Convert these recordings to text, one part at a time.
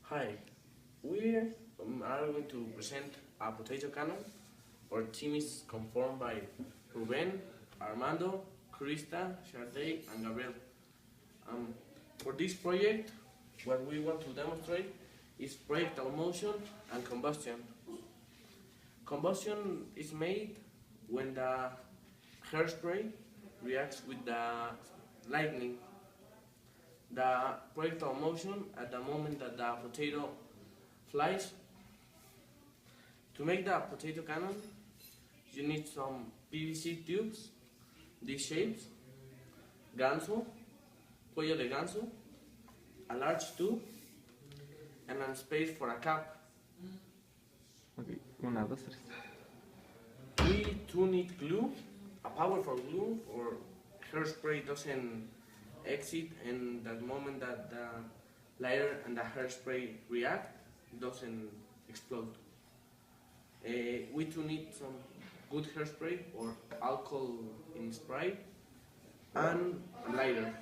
Hi, we are going to present a potato cannon. Our team is conformed by Ruben, Armando, Krista, Sharday, and Gabriel. Um, for this project, what we want to demonstrate is projectile motion and combustion. Combustion is made when the hairspray reacts with the lightning. The projectile motion at the moment that the potato flies. To make the potato cannon, you need some PVC tubes, these shapes, ganso, cuello de ganso, a large tube, and a space for a cap. Ok, una, dos, tres. We too need glue, a powerful glue, or hairspray doesn't exit, and the moment that the lighter and the hairspray react, it doesn't explode. We too need some good hairspray or alcohol in spray and a lighter.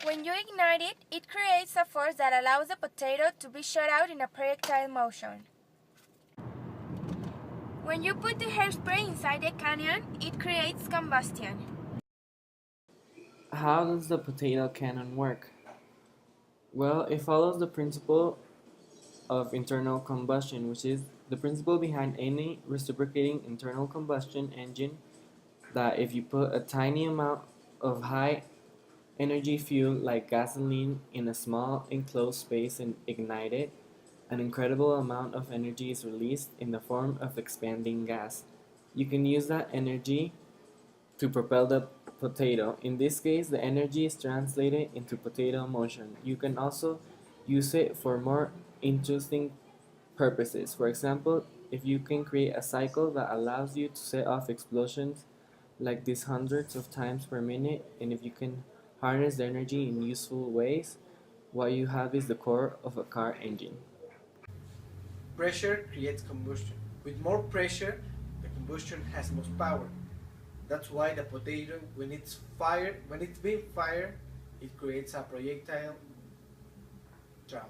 When you ignite it, it creates a force that allows the potato to be shot out in a projectile motion. When you put the hairspray inside the cannon, it creates combustion. How does the potato cannon work? Well, it follows the principle of internal combustion, which is the principle behind any reciprocating internal combustion engine, that if you put a tiny amount of high energy fuel like gasoline in a small enclosed space and ignite it, an incredible amount of energy is released in the form of expanding gas. You can use that energy to propel the potato. In this case, the energy is translated into potato motion. You can also use it for more interesting purposes. For example, if you can create a cycle that allows you to set off explosions like this hundreds of times per minute, and if you can harness the energy in useful ways, what you have is the core of a car engine. Pressure creates combustion. With more pressure, the combustion has most power. That's why the potato, when it's being fired, it creates a projectile travel.